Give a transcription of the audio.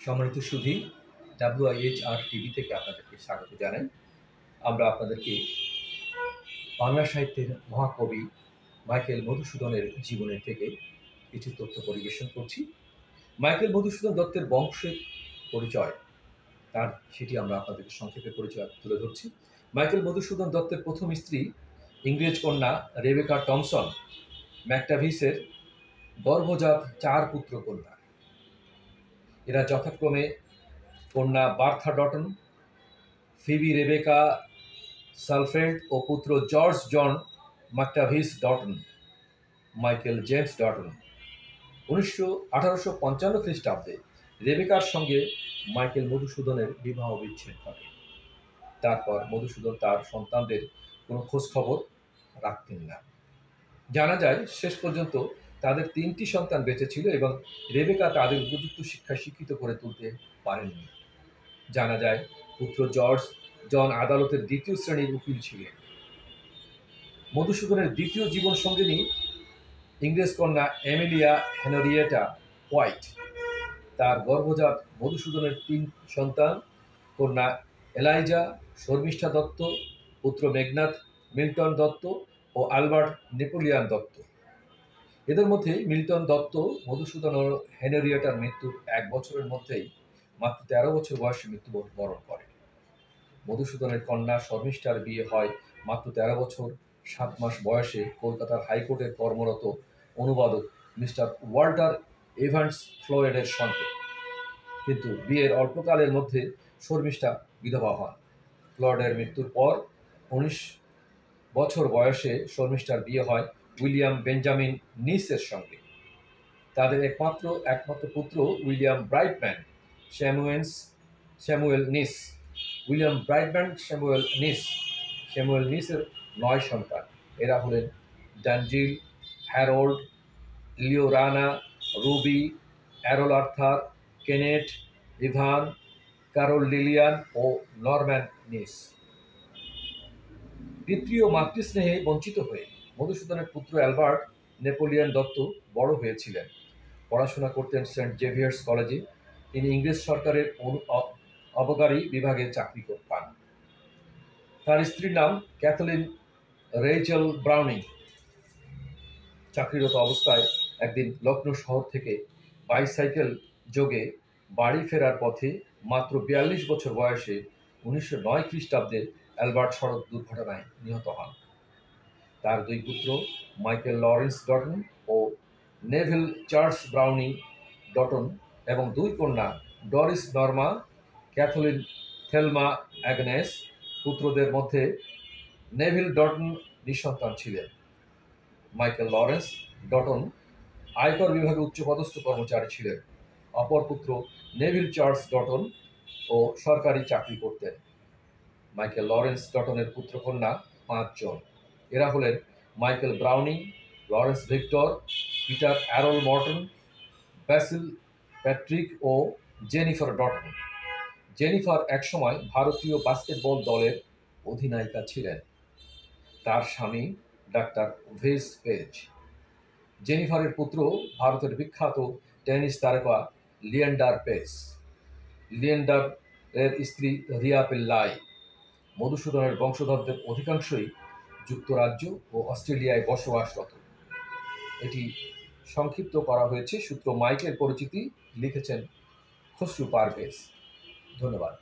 সম্মানিত সুধী, WIHR TV থেকে আপনাদেরকে স্বাগত জানাই। আমরা আপনাদেরকে বাংলা সাহিত্যের মহাকবি মাইকেল মধুসূদনের জীবনের থেকে কিছু তথ্য পরিবেশন করছি। মাইকেল মধুসূদন দত্তের বংশের পরিচয় সেটি আমরা আপনাদেরকে সংক্ষেপে পরিচয় তুলে ধরছি। মাইকেল মধুসূদন দত্তের প্রথম স্ত্রী ইংরেজ কন্যা রেবেকা টমসন ম্যাকটাভিসের গর্ভজাত 4 পুত্র কন্যা। এরা যথাক্রমে কন্যা বার্থা ডটন, ফিবি রেবেকা সালফেল্ড ও পুত্র জর্জ জন ম্যাকটাভিস ডটন, মাইকেল জেমস ডটন। 1855 খ্রিস্টাব্দে রেবেকার সঙ্গে মাইকেল মধুসূদনের বিবাহ বিচ্ছেদ ঘটে। তারপর মধুসূদন তার সন্তানদের কোনো খোঁজখবর রাখতেন না। জানা যায় শেষ পর্যন্ত তাদের 3টি সন্তান বেঁচে ছিল এবং রেবেকা তাদের উপযুক্ত শিক্ষায় শিক্ষিত করে তুলতে পারেননি। জানা যায় পুত্র জর্জ জন আদালতের 2য় শ্রেণীর উকিল ছিলেন। মধুসূদনের দ্বিতীয় জীবন সঙ্গিনী ইংরেজ কন্যা এমিলিয়া হেনরিয়েটা হোয়াইট। তার গর্ভজাত মধুসূদনের 3 সন্তান, কন্যা এলাইজা শর্মিষ্ঠা দত্ত, পুত্র মেঘনাথ মিল্টন দত্ত ও আলবার্ট নেপোলিয়ান দত্ত। এদের মধ্যে মিল্টন দত্ত মধুসূদন ও হেনরিয়েটার মৃত্যুর 1 বছরের মধ্যেই মাত্র 13 বছর বয়সে মৃত্যুবরণ করে। মধুসূদনের কন্যা শর্মিষ্ঠার বিয়ে হয় মাত্র 13 বছর 7 মাস বয়সে কলকাতার হাইকোর্টের কর্মরত অনুবাদক মিস্টার ওয়াল্টার এভান্স ফ্লোয়েডের সঙ্গে। কিন্তু বিয়ের অল্পকালের মধ্যে শর্মিষ্ঠা বিধবা হন। ফ্লোয়েডের মৃত্যুর পর 19 বছর বয়সে শর্মিষ্ঠার বিয়ে হয় উইলিয়াম বেঞ্জামিন নিসের সঙ্গে। তাদের একমাত্র পুত্র William Brightman Samuel Niss. William Brightman Samuel নিসের 9 সন্তান। এরা হলেন Denzil, Harold, Leorana, Ruby, Errol Arthur, Kenneth, Evan, Carol Lillian ও নরম্যান নিস। পিতৃ ও মাতৃস্নেহে বঞ্চিত হয়ে মধুসূদনের পুত্র অ্যালবার্ট নেপোলিয়ান দত্ত বড় হয়েছিলেন। পড়াশোনা করতেন সেন্ট জেভিয়ার্স কলেজে। তিনি ইংরেজ সরকারের অবকারী বিভাগে চাকরি পান। তার স্ত্রীর নাম ক্যাথলিন রেইচেল ব্রাউনিং। চাকরিরত অবস্থায় একদিন লখনৌ শহর থেকে বাইসাইকেল যোগে বাড়ি ফেরার পথে মাত্র 42 বছর বয়সে 1909 খ্রিস্টাব্দে অ্যালবার্ট সড়ক দুর্ঘটনায় নিহত হন। তার 2 পুত্র মাইকেল লরেন্স ডটন ও নেভিল চার্লস ব্রাউনি ডটন এবং 2 কন্যা Doris Norma, Kathleen Thelma Agnes. পুত্রদের মধ্যে নেভিল ডটন নিঃসন্তান ছিলেন। মাইকেল লরেন্স ডটন আয়কর বিভাগে উচ্চপদস্থ কর্মচারী ছিলেন। অপর পুত্র নেভিল চার্লস ডটন ও সরকারি চাকরি করতেন। মাইকেল লরেন্স ডটনের পুত্রকন্যা 5 জন। এরা হলেন Michael Browning, Lawrence Victor, Peter Errol Morton, Basil Patrick ও জেনিফার ডটন। জেনিফার একসময় ভারতীয় বাস্কেটবল দলের অধিনায়িকা ছিলেন। তার স্বামী ডাক্তার ভেজ পেজ। জেনিফারের পুত্র ভারতের বিখ্যাত টেনিস তারকা লিয়েন্ডার পেজ। লিয়েন্ডার এর স্ত্রী রিয়া পিল্লাই। মধুসূদনের বংশধরদের অধিকাংশই যুক্তরাজ্য ও অস্ট্রেলিয়ায় বসবাসরত। এটি সংক্ষিপ্ত করা হয়েছে। সূত্র মাইকেল পরিচিতি লিখেছেন খসরু পারভেজ। ধন্যবাদ।